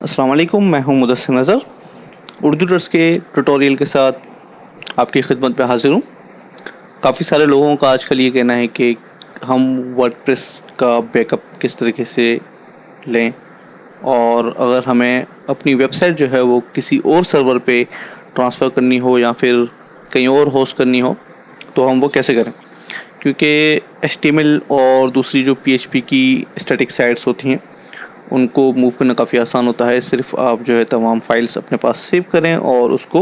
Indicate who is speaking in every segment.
Speaker 1: अस्सलाम वालेकुम, मैं हूं मुदस्सिर नज़र। उर्दू टर्स के ट्यूटोरियल के साथ आपकी खिदमत में हाजिर हूं। काफ़ी सारे लोगों का आजकल ये कहना है कि हम वर्डप्रेस का बैकअप किस तरीके से लें, और अगर हमें अपनी वेबसाइट जो है वो किसी और सर्वर पे ट्रांसफ़र करनी हो या फिर कहीं और होस्ट करनी हो तो हम वो कैसे करें। क्योंकि एचटीएमएल और दूसरी जो पीएचपी की स्टैटिक साइट्स होती हैं उनको मूव करना काफ़ी आसान होता है। सिर्फ आप जो है तमाम फाइल्स अपने पास सेव करें और उसको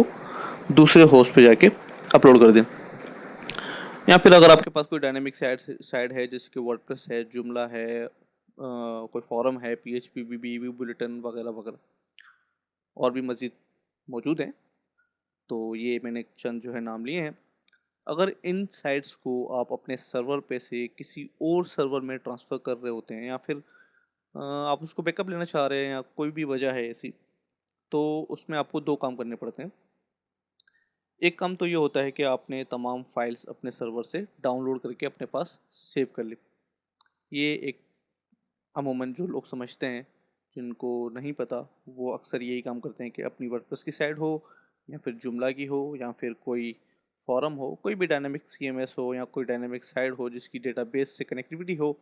Speaker 1: दूसरे होस्ट पे जाके अपलोड कर दें। या फिर अगर आपके पास कोई डायनेमिक साइट है जैसे कि वर्डप्रेस है, जुमला है, कोई फॉरम है, पीएचपी बीबी बुलेटिन वगैरह वगैरह और भी मज़ीद मौजूद हैं। तो ये मैंने चंद जो है नाम लिए हैं। अगर इन साइट्स को आप अपने सर्वर पे से किसी और सर्वर में ट्रांसफ़र कर रहे होते हैं या फिर आप उसको बैकअप लेना चाह रहे हैं या कोई भी वजह है ऐसी, तो उसमें आपको 2 काम करने पड़ते हैं। एक काम तो ये होता है कि आपने तमाम फाइल्स अपने सर्वर से डाउनलोड करके अपने पास सेव कर ली। ये एक अमूमन जो लोग समझते हैं, जिनको नहीं पता, वो अक्सर यही काम करते हैं कि अपनी वर्डप्रेस की साइट हो या फिर जुमला की हो या फिर कोई फॉरम हो, कोई भी डायनामिक सीएमएस हो या कोई डायनामिक साइट हो जिसकी डेटाबेस से कनेक्टिविटी हो,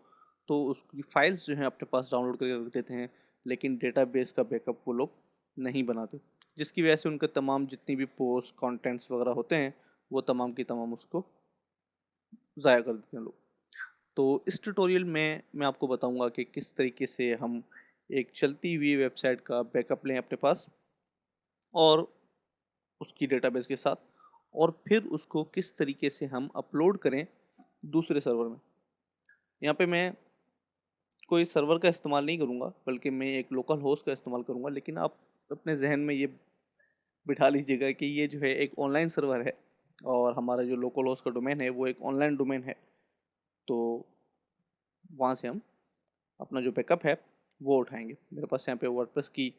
Speaker 1: तो उसकी फाइल्स जो हैं अपने पास डाउनलोड करके रख देते हैं, लेकिन डेटाबेस का बैकअप वो लोग नहीं बनाते। जिसकी वजह से उनके तमाम जितनी भी पोस्ट, कंटेंट्स वगैरह होते हैं, वो तमाम की तमाम उसको ज़ाया कर देते हैं लोग। तो इस ट्यूटोरियल में मैं आपको बताऊंगा कि किस तरीके से हम एक चलती हुई वेबसाइट का बैकअप लें अपने पास और उसकी डेटाबेस के साथ, और फिर उसको किस तरीके से हम अपलोड करें दूसरे सर्वर में। यहाँ पे मैं कोई सर्वर का इस्तेमाल नहीं करूँगा, बल्कि मैं एक लोकल होस्ट का इस्तेमाल करूँगा। लेकिन आप अपने जहन में ये बिठा लीजिएगा कि ये जो है एक ऑनलाइन सर्वर है और हमारा जो लोकल होस्ट का डोमेन है वो एक ऑनलाइन डोमेन है। तो वहाँ से हम अपना जो बैकअप है वो उठाएंगे। मेरे पास यहाँ पे वर्डप्रेस की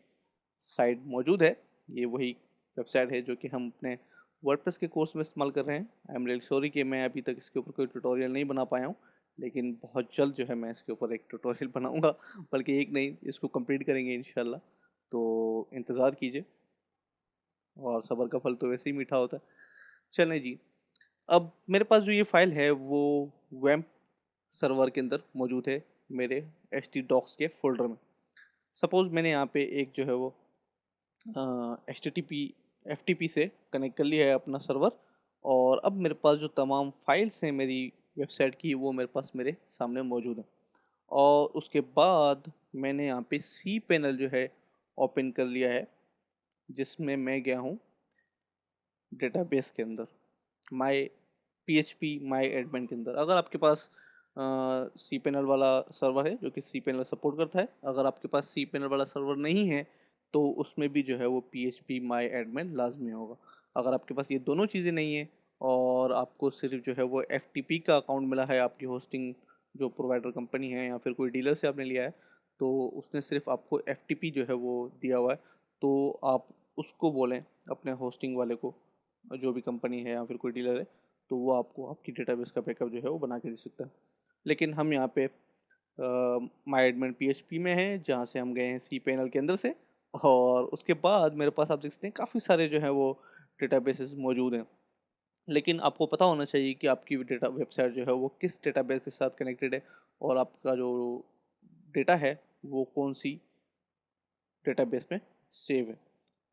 Speaker 1: साइट मौजूद है। ये वही वेबसाइट है जो कि हम अपने वर्डप्रेस के कोर्स में इस्तेमाल कर रहे हैं। आई एम रियली सॉरी कि मैं अभी तक इसके ऊपर कोई ट्यूटोरियल नहीं बना पाया हूँ, लेकिन बहुत जल्द जो है मैं इसके ऊपर एक ट्यूटोरियल बनाऊंगा। बल्कि एक नहीं, इसको कंप्लीट करेंगे इंशाल्लाह। तो इंतज़ार कीजिए, और सब्र का फल तो वैसे ही मीठा होता है। चलें जी, अब मेरे पास जो ये फाइल है वो वैम्प सर्वर के अंदर मौजूद है, मेरे एच टी डॉक्स के फोल्डर में। सपोज मैंने यहाँ पे एक जो है वो H T T P F T P से कनेक्ट कर लिया है अपना सर्वर, और अब मेरे पास जो तमाम फाइल्स हैं मेरी वेबसाइट की वो मेरे पास मेरे सामने मौजूद है। और उसके बाद मैंने यहाँ पे सी पैनल जो है ओपन कर लिया है, जिसमें मैं गया हूँ डेटाबेस के अंदर, माई पीएचपी माई एडमिन के अंदर। अगर आपके पास सी पैनल वाला सर्वर है जो कि सी पैनल सपोर्ट करता है, अगर आपके पास सी पैनल वाला सर्वर नहीं है तो उसमें भी जो है वो पीएचपी माई एडमिन लाजमी होगा। अगर आपके पास ये दोनों चीज़ें नहीं है और आपको सिर्फ जो है वो एफटीपी का अकाउंट मिला है, आपकी होस्टिंग जो प्रोवाइडर कंपनी है या फिर कोई डीलर से आपने लिया है, तो उसने सिर्फ आपको एफटीपी जो है वो दिया हुआ है, तो आप उसको बोलें अपने होस्टिंग वाले को, जो भी कंपनी है या फिर कोई डीलर है, तो वो आपको आपकी डेटाबेस का बैकअप जो है वो बना के दे सकता है। लेकिन हम यहाँ पे माई एडमिन पीएचपी में हैं, जहाँ से हम गए हैं सी पैनल के अंदर से। और उसके बाद मेरे पास आप देख सकते हैं काफ़ी सारे जो है वो डेटाबेसेस मौजूद हैं। लेकिन आपको पता होना चाहिए कि आपकी डेटा वेबसाइट जो है वो किस डेटाबेस के साथ कनेक्टेड है, और आपका जो डेटा है वो कौन सी डेटाबेस में सेव है।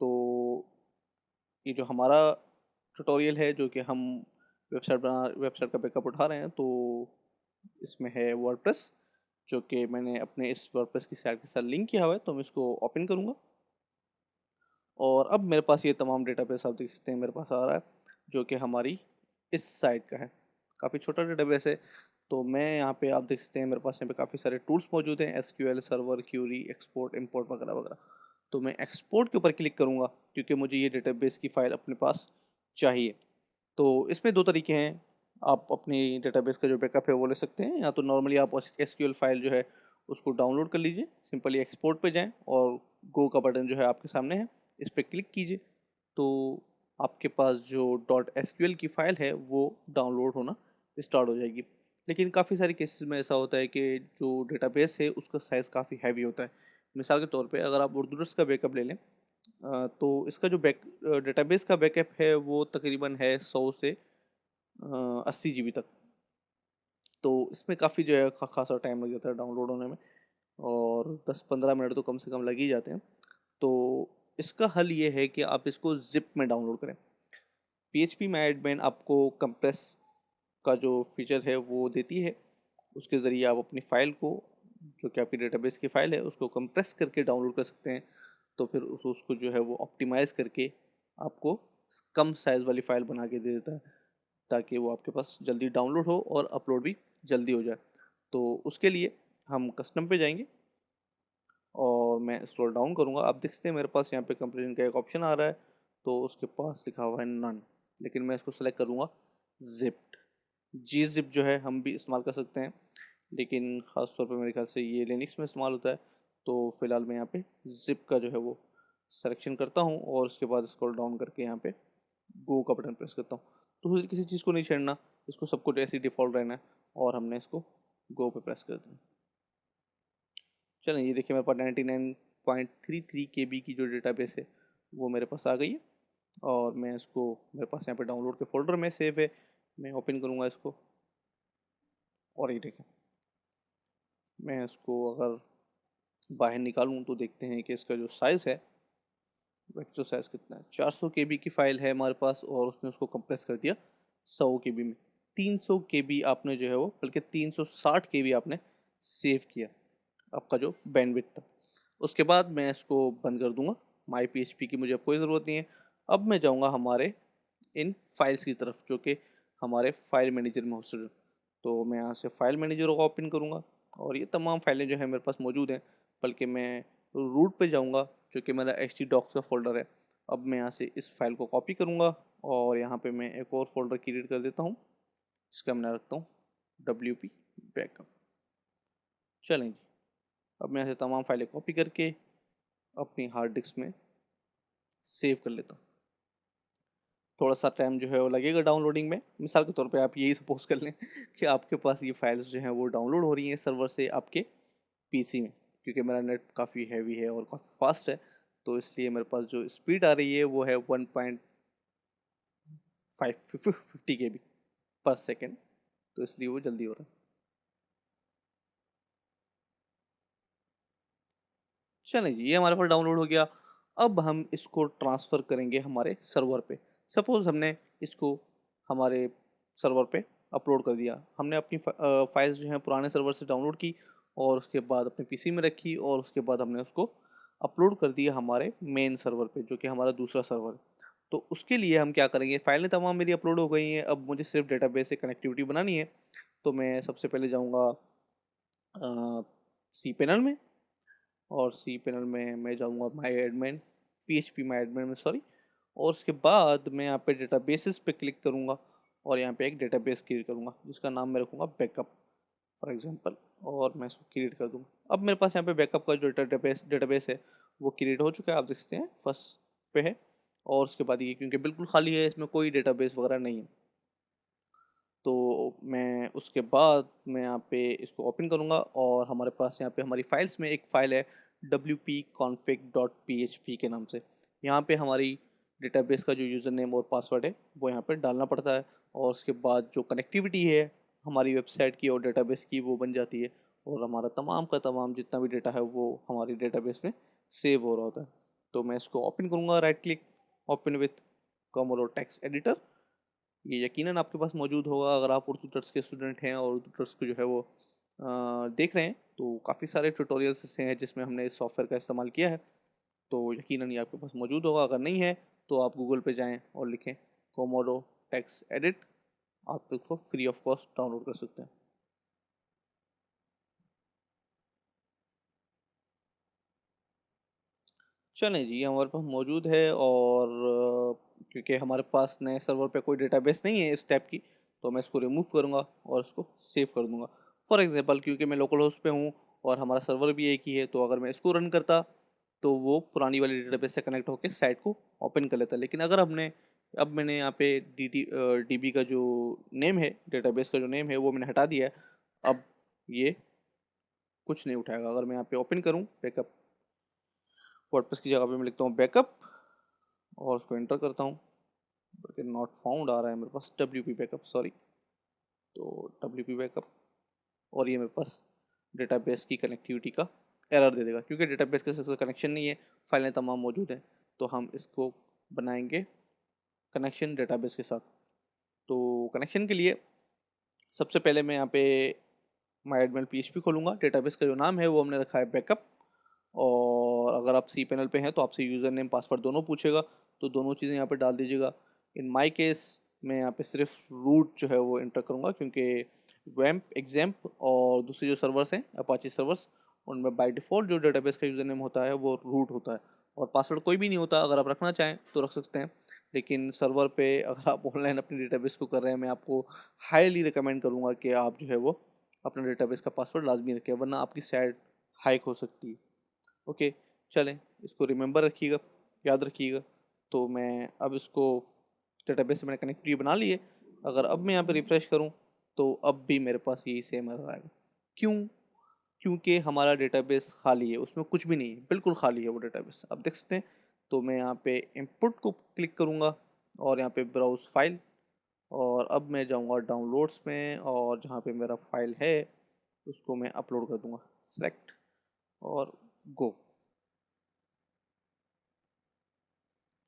Speaker 1: तो ये जो हमारा ट्यूटोरियल है जो कि हम वेबसाइट का बैकअप उठा रहे हैं, तो इसमें है वर्डप्रेस, जो कि मैंने अपने इस वर्डप्रेस की साइट के साथ लिंक किया हुआ है। तो मैं इसको ओपन करूँगा और अब मेरे पास ये तमाम डेटाबेस आप देख सकते हैं मेरे पास आ रहा है, जो कि हमारी इस साइट का है। काफ़ी छोटा डेटाबेस है। तो मैं यहाँ पे आप देख सकते हैं मेरे पास यहाँ पे काफ़ी सारे टूल्स मौजूद हैं, SQL server, query, export, import वगैरह वगैरह। तो मैं एक्सपोर्ट के ऊपर क्लिक करूँगा क्योंकि मुझे ये डेटाबेस की फ़ाइल अपने पास चाहिए। तो इसमें 2 तरीके हैं, आप अपनी डेटाबेस का जो बैकअप है वो ले सकते हैं, या तो नॉर्मली आप एसक्यूएल फाइल जो है उसको डाउनलोड कर लीजिए, सिंपली एक्सपोर्ट पे जाएँ और गो का बटन जो है आपके सामने है, इस पे क्लिक कीजिए। तो आपके पास जो डॉट एसक्यूएल की फ़ाइल है वो डाउनलोड होना स्टार्ट हो जाएगी। लेकिन काफ़ी सारे केसेस में ऐसा होता है कि जो डेटाबेस है उसका साइज़ काफ़ी हैवी होता है। मिसाल के तौर पे अगर आप उर्दूडर्स का बैकअप ले लें, तो इसका जो डेटाबेस का बैकअप है वो तकरीबन है 100 से 80 जीबी तक। तो इसमें काफ़ी जो है खासा टाइम लग जाता है डाउनलोड होने में, और 10-15 मिनट तो कम से कम लग ही जाते हैं। तो इसका हल ये है कि आप इसको ज़िप में डाउनलोड करें। पीएचपी माय एडमिन आपको कंप्रेस का जो फीचर है वो देती है। उसके ज़रिए आप अपनी फ़ाइल को, जो कि आपकी डेटाबेस की फ़ाइल है, उसको कंप्रेस करके डाउनलोड कर सकते हैं। तो फिर उसको जो है वो ऑप्टिमाइज़ करके आपको कम साइज़ वाली फ़ाइल बना के दे देता है, ताकि वो आपके पास जल्दी डाउनलोड हो और अपलोड भी जल्दी हो जाए। तो उसके लिए हम कस्टम पे जाएंगे और मैं स्क्रॉल डाउन करूँगा। आप देख सकते हैं मेरे पास यहाँ पे कंप्रेशन का एक ऑप्शन आ रहा है, तो उसके पास लिखा हुआ है नन, लेकिन मैं इसको सेलेक्ट करूँगा जिप्ड। जी जिप जो है हम भी इस्तेमाल कर सकते हैं, लेकिन ख़ास तौर पे मेरे ख्याल से ये लिनक्स में इस्तेमाल होता है। तो फिलहाल मैं यहाँ पे जिप का जो है वो सिलेक्शन करता हूँ और उसके बाद स्क्रॉल डाउन करके यहाँ पे गो का बटन प्रेस करता हूँ। तो किसी चीज़ को नहीं छेड़ना, इसको सब कुछ ऐसे ही डिफ़ॉल्ट रहना है, और हमने इसको गो पे प्रेस कर दिया। चलें, ये देखिए मेरे पास 99.33 केबी की जो डेटाबेस है वो मेरे पास आ गई है, और मैं इसको, मेरे पास यहाँ पे डाउनलोड के फोल्डर में सेव है। मैं ओपन करूँगा इसको, और ये देखें, मैं इसको अगर बाहर निकालूँ तो देखते हैं कि इसका जो साइज़ है, वेक्टर साइज़ कितना है। 400 केबी की फ़ाइल है हमारे पास, और उसने उसको कंप्रेस कर दिया 100 केबी में। 300 केबी आपने जो है वो, बल्कि 360 केबी आपने सेव किया, आपका जो बैंडविड्थ था। उसके बाद मैं इसको बंद कर दूंगा। माई पीएचपी की मुझे अब कोई ज़रूरत नहीं है। अब मैं जाऊंगा हमारे इन फाइल्स की तरफ, जो कि हमारे फाइल मैनेजर में होस्टेड है। तो मैं यहाँ से फाइल मैनेजर को ओपन करूँगा, और ये तमाम फाइलें जो है मेरे पास मौजूद हैं, बल्कि मैं रूट पे जाऊँगा, जो कि मेरा htdocs का फोल्डर है। अब मैं यहाँ से इस फाइल को कॉपी करूँगा, और यहाँ पे मैं एक और फोल्डर क्रिएट कर देता हूँ, इसका मैं रखता हूँ WP बैकअप। चलें जी, अब मैं यहाँ से तमाम फाइलें कॉपी करके अपनी हार्ड डिस्क में सेव कर लेता हूँ। थोड़ा सा टाइम जो है वो लगेगा डाउनलोडिंग में। मिसाल के तौर पे आप यही सपोज कर लें कि आपके पास ये फाइल्स जो हैं वो डाउनलोड हो रही हैं सर्वर से आपके पीसी में, क्योंकि मेरा नेट काफ़ी हैवी है और काफ़ी फास्ट है, तो इसलिए मेरे पास जो स्पीड आ रही है वो है 1.550 KB पर सेकेंड, तो इसलिए वो जल्दी हो रहा है। चलें जी, ये हमारे पास डाउनलोड हो गया। अब हम इसको ट्रांसफ़र करेंगे हमारे सर्वर पे। सपोज़ हमने इसको हमारे सर्वर पे अपलोड कर दिया। हमने अपनी फाइल्स जो हैं पुराने सर्वर से डाउनलोड की, और उसके बाद अपने पीसी में रखी, और उसके बाद हमने उसको अपलोड कर दिया हमारे मेन सर्वर पे, जो कि हमारा दूसरा सर्वर है। तो उसके लिए हम क्या करेंगे, फाइलें तमाम मेरी अपलोड हो गई हैं, अब मुझे सिर्फ़ डेटाबेस से कनेक्टिविटी बनानी है। तो मैं सबसे पहले जाऊँगा cpanel में, और सी पैनल में मैं जाऊँगा माई एडमिन, पीएचपी माई एडमिन में, सॉरी। और उसके बाद मैं यहाँ पे डेटाबेसेस पे क्लिक करूँगा, और यहाँ पे एक डेटाबेस क्रिएट करूँगा जिसका नाम मैं रखूँगा बैकअप फॉर एग्जांपल, और मैं इसको क्रिएट कर दूँगा। अब मेरे पास यहाँ पे बैकअप का जो डेटाबेस है वो क्रिएट हो चुका है, आप देख सकते हैं फर्स्ट पे है। और उसके बाद ये क्योंकि बिल्कुल खाली है, इसमें कोई डेटाबेस वगैरह नहीं है, तो मैं उसके बाद मैं यहाँ पे इसको ओपन करूँगा, और हमारे पास यहाँ पे हमारी फाइल्स में एक फ़ाइल है wp-config.php के नाम से। यहाँ पे हमारी डेटाबेस का जो यूज़र नेम और पासवर्ड है वो यहाँ पे डालना पड़ता है, और उसके बाद जो कनेक्टिविटी है हमारी वेबसाइट की और डेटाबेस की वो बन जाती है, और हमारा तमाम का तमाम जितना भी डेटा है वो हमारी डेटाबेस में सेव हो रहा होता है। तो मैं इसको ओपन करूँगा, right click, open with commodore text editor. ये यकीनन आपके पास मौजूद होगा अगर आप उर्दू टर्स के स्टूडेंट हैं और उर्दू टर्स को जो है वो देख रहे हैं, तो काफ़ी सारे ट्यूटोरियल्स ऐसे हैं जिसमें हमने इस सॉफ्टवेयर का इस्तेमाल किया है। तो यकीनन ये आपके पास मौजूद होगा, अगर नहीं है तो आप गूगल पे जाएं और लिखें कोमोडो टेक्स्ट एडिट, आप इसको फ्री ऑफ कॉस्ट डाउनलोड कर सकते हैं। चलें जी, ये हमारे पास मौजूद है, और क्योंकि हमारे पास नए सर्वर पे कोई डेटाबेस नहीं है इस टाइप की, तो मैं इसको रिमूव करूँगा और इसको सेव कर दूँगा। फॉर एग्ज़ाम्पल, क्योंकि मैं लोकल होस्ट पे हूँ और हमारा सर्वर भी एक ही है, तो अगर मैं इसको रन करता, तो वो पुरानी वाली डेटाबेस से कनेक्ट होके साइट को ओपन कर लेता। लेकिन अगर अब मैंने यहाँ पे डीबी का जो नेम है, डेटाबेस का जो नेम है, वो मैंने हटा दिया है। अब ये कुछ नहीं उठाएगा। अगर मैं यहाँ पे ओपन करूँ बैकअप, वर्डप्रेस की जगह पे मैं लिखता हूँ बैकअप और उसको एंटर करता हूँ, बल्कि नॉट फाउंड आ रहा है मेरे पास, WP बैकअप सॉरी। तो WP बैकअप, और ये मेरे पास डेटाबेस की कनेक्टिविटी का एरर दे देगा, क्योंकि डेटाबेस के साथ कनेक्शन नहीं है, फाइलें तमाम मौजूद हैं। तो हम इसको बनाएंगे कनेक्शन डेटाबेस के साथ। तो कनेक्शन के लिए सबसे पहले मैं यहाँ पे MyAdmin PHP खोलूँगा। डेटाबेस का जो नाम है वो हमने रखा है बैकअप, और अगर आप सी पैनल पे हैं तो आपसे यूज़र नेम पासवर्ड दोनों पूछेगा, तो दोनों चीज़ें यहाँ पे डाल दीजिएगा। इन माय केस मैं यहाँ पे सिर्फ रूट जो है वो एंटर करूँगा, क्योंकि वैम्प एग्जैम्प और दूसरे जो सर्वर्स हैं अपाची सर्वर्स, उनमें बाय डिफ़ॉल्ट जो डेटाबेस का यूज़र नेम होता है वो रूट होता है, और पासवर्ड कोई भी नहीं होता। अगर आप रखना चाहें तो रख सकते हैं, लेकिन सर्वर पे अगर आप ऑनलाइन अपनी डेटाबेस को कर रहे हैं, मैं आपको हाईली रिकमेंड करूँगा कि आप जो है वो अपना डेटाबेस का पासवर्ड लाजमी रखें, वरना आपकी साइट हाइक हो सकती है। ओके, चलें, इसको रिमेंबर रखिएगा, याद रखिएगा। तो मैं अब इसको डेटाबेस से मैंने कनेक्टिविटी बना ली है। अगर अब मैं यहाँ पे रिफ्रेश करूँ तो अब भी मेरे पास यही सेम एरर आएगा। क्यों? क्योंकि हमारा डेटाबेस खाली है, उसमें कुछ भी नहीं है, बिल्कुल खाली है वो डेटाबेस। अब देख सकते हैं। तो मैं यहाँ पे इनपुट को क्लिक करूँगा और यहाँ पे ब्राउज फाइल, और अब मैं जाऊँगा डाउनलोड्स में, और जहाँ पे मेरा फाइल है उसको मैं अपलोड कर दूँगा। सेलेक्ट और गो।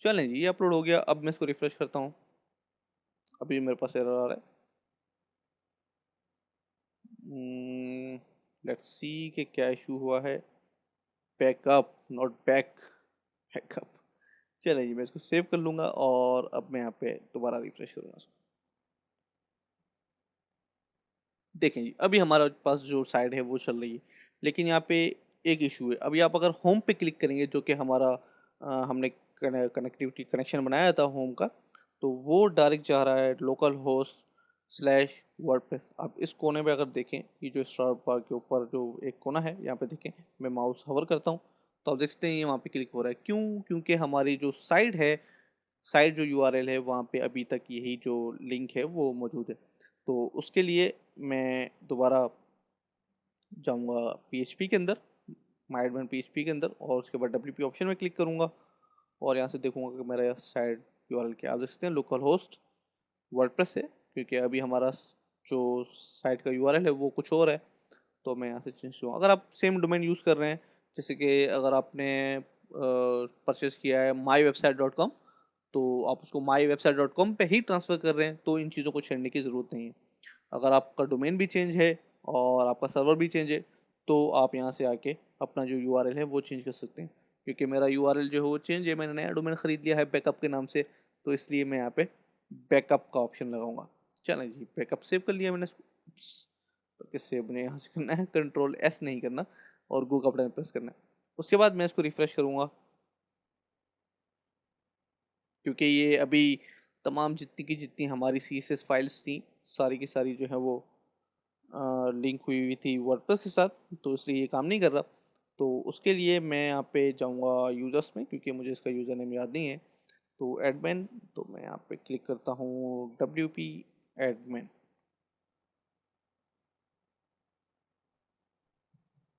Speaker 1: चलें जी, ये अपलोड हो गया। अब मैं इसको रिफ्रेश करता हूँ, अभी मेरे पास एरर आ रहा है। लेट्स सी कि क्या इशू हुआ है। Backup not back, backup. चलें जी, मैं इसको सेव कर लूँगा और अब मैं यहाँ पे दोबारा रिफ्रेश करूँगा इसको। देखें जी, अभी हमारे पास जो साइट है वो चल रही है, लेकिन यहाँ पे एक इशू है। अभी आप अगर होम पे क्लिक करेंगे, जो कि हमारा हमने कनेक्टिविटी कनेक्शन बनाया था होम का, तो वो डायरेक्ट जा रहा है लोकल होस्ट स्लैश वर्डप्रेस। आप इस कोने पे अगर देखें, ये जो स्टार बार के ऊपर जो एक कोना है, यहाँ पे देखें, मैं माउस हवर करता हूँ तो आप देखते हैं ये वहाँ पे क्लिक हो रहा है। क्यों? क्योंकि हमारी जो साइट है, साइट जो यूआरएल है, वहाँ पे अभी तक यही जो लिंक है वो मौजूद है। तो उसके लिए मैं दोबारा जाऊँगा पीएचपी के अंदर, MyAdmin PHP के अंदर, और उसके बाद WP ऑप्शन में क्लिक करूँगा और यहाँ से देखूँगा कि मेरा साइट यूआरएल क्या है। आप देख सकते हैं लोकल होस्ट वर्डप्रेस है, क्योंकि अभी हमारा जो साइट का यूआरएल है वो कुछ और है। तो मैं यहाँ से चेंज करूँगा। अगर आप सेम डोमेन यूज़ कर रहे हैं, जैसे कि अगर आपने परचेज़ किया है mywebsite.com, तो आप उसको mywebsite.com पे ही ट्रांसफ़र कर रहे हैं, तो इन चीज़ों को छेड़ने की ज़रूरत नहीं है। अगर आपका डोमेन भी चेंज है और आपका सर्वर भी चेंज है, तो आप यहाँ से आके अपना जो यूआरएल है वो चेंज कर सकते हैं। क्योंकि मेरा यूआरएल जो है वो चेंज है, मैंने नया डोमेन ख़रीद लिया है बैकअप के नाम से, तो इसलिए मैं यहाँ पे बैकअप का ऑप्शन लगाऊंगा। चलें जी, बैकअप सेव कर लिया मैंने इसको। करके सेव ने यहाँ से करना है, कंट्रोल एस नहीं करना, और गो का बटन प्रेस करना है। उसके बाद मैं इसको रिफ्रेश करूँगा, क्योंकि ये अभी तमाम जितनी की जितनी हमारी CSS फाइल्स थी, सारी की सारी जो है वो लिंक हुई हुई थी वर्डप्रेस के साथ, तो इसलिए ये काम नहीं कर रहा। तो उसके लिए मैं यहाँ पे जाऊँगा यूज़र्स में, क्योंकि मुझे इसका यूज़र नेम याद नहीं है। तो एडमिन, तो मैं यहाँ पे क्लिक करता हूँ WP admin,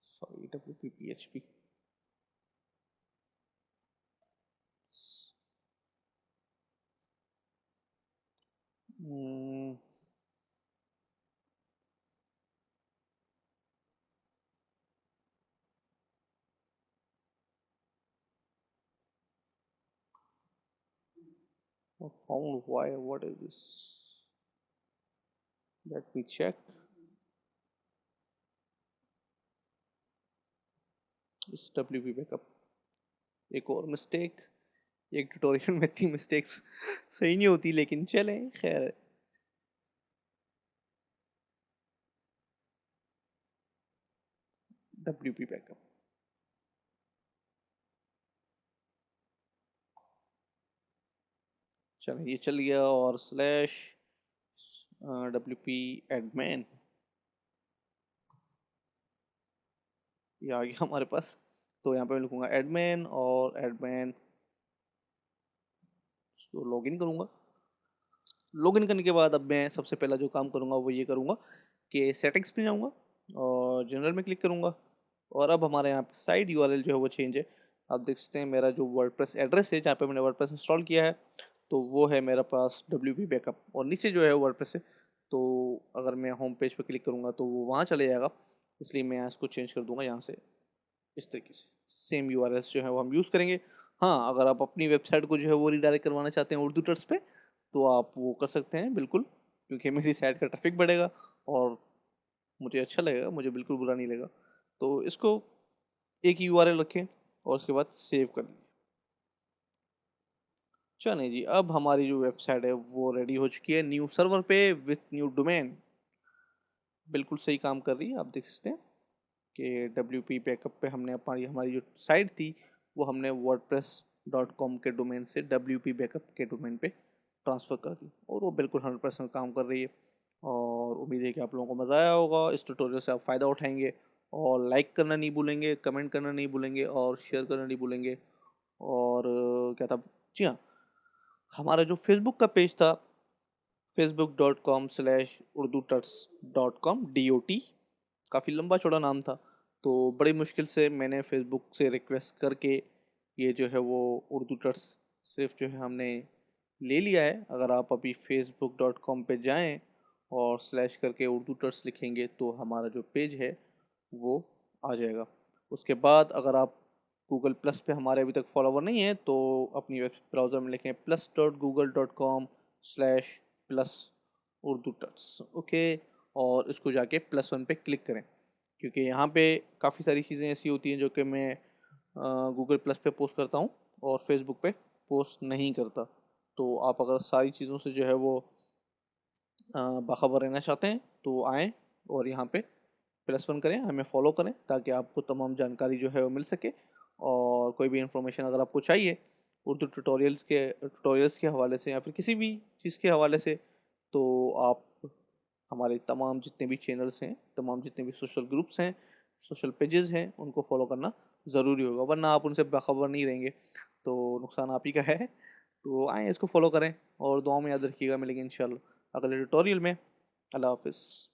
Speaker 1: sorry WP PHP। Found why? What is this? Let me check. इस WP बैकअप, एक और मिस्टेक। एक ट्यूटोरियल में इतनी मिस्टेक्स सही नहीं होती, लेकिन चलें, खैर। WP बैकअप, चलें, ये चल गया, और स्लैश WP एडमिन ये आ गया हमारे पास। तो यहाँ पे मैं लिखूंगा एडमिन, और एडमिन इसको लॉगिन करूंगा। लॉगिन करने के बाद अब मैं सबसे पहला जो काम करूंगा वो ये करूंगा कि सेटिंग्स में जाऊंगा और जनरल में क्लिक करूंगा, और अब हमारे यहाँ पे साइट यूआरएल जो है वो चेंज है। आप देख सकते हैं मेरा जो वर्डप्रेस एड्रेस है जहाँ पे मैंने वर्डप्रेस इंस्टॉल किया है, तो वो है मेरे पास WP बैकअप, और नीचे जो है वर्डप्रेस है, तो अगर मैं होम पेज पर क्लिक करूँगा तो वो वहाँ चले जाएगा। इसलिए मैं यहाँ इसको चेंज कर दूंगा यहाँ से, इस तरीके से सेम URLs जो है वो हम यूज़ करेंगे। हाँ, अगर आप अपनी वेबसाइट को जो है वो रीडायरेक्ट करवाना चाहते हैं उर्दू टर्स पे, तो आप वो कर सकते हैं बिल्कुल, क्योंकि मेरी साइट का ट्रैफिक बढ़ेगा और मुझे अच्छा लगेगा, मुझे बिल्कुल बुरा नहीं लगेगा। तो इसको एक ही URL रखें और उसके बाद सेव कर लीजिए। चलिए जी, अब हमारी जो वेबसाइट है वो रेडी हो चुकी है न्यू सर्वर पे विथ न्यू डोमेन। बिल्कुल सही काम कर रही है, आप देख सकते हैं कि WP बैकअप पे हमने हमारी हमारी जो साइट थी वो हमने wordpress.com के डोमेन से WP बैकअप के डोमेन पे ट्रांसफ़र कर दी, और वो बिल्कुल 100% काम कर रही है। और उम्मीद है कि आप लोगों को मज़ा आया होगा, इस ट्यूटोरियल से आप फ़ायदा उठाएंगे, और लाइक करना नहीं भूलेंगे, कमेंट करना नहीं भूलेंगे, और शेयर करना नहीं भूलेंगे। और क्या था, जी हाँ, हमारा जो फेसबुक का पेज था, facebook.com/urdututs.com, काफ़ी लंबा चौड़ा नाम था, तो बड़ी मुश्किल से मैंने फेसबुक से रिक्वेस्ट करके ये जो है वो उर्दू टर्स सिर्फ जो है हमने ले लिया है। अगर आप अभी facebook.com पे जाएं और स्लैश करके उर्दू टर्स लिखेंगे तो हमारा जो पेज है वो आ जाएगा। उसके बाद अगर आप गूगल प्लस पे हमारे अभी तक फॉलोवर नहीं है, तो अपनी वेब ब्राउज़र में लिखें plus.google.com/plus उर्दू टर्स, ओके, और इसको जाके +1 पे क्लिक करें, क्योंकि यहाँ पे काफ़ी सारी चीज़ें ऐसी होती हैं जो कि मैं गूगल प्लस पे पोस्ट करता हूँ और फेसबुक पे पोस्ट नहीं करता। तो आप अगर सारी चीज़ों से जो है वो बाखबर रहना चाहते हैं तो आएँ और यहाँ पे +1 करें, हमें फॉलो करें, ताकि आपको तमाम जानकारी जो है वो मिल सके। और कोई भी इंफॉर्मेशन अगर आपको चाहिए उर्दू ट्यूटोरियल्स के हवाले से या फिर किसी भी चीज़ के हवाले से, तो आप हमारे तमाम जितने भी चैनल्स हैं, तमाम जितने भी सोशल ग्रुप्स हैं, सोशल पेजेस हैं, उनको फॉलो करना ज़रूरी होगा, वरना आप उनसे बाखबर नहीं रहेंगे तो नुकसान आप ही का है। तो आएँ, इसको फॉलो करें और दुआ में याद रखिएगा। मिलेंगे इंशाल्लाह अगले ट्यूटोरियल में। अल्लाह हाफ़िज़।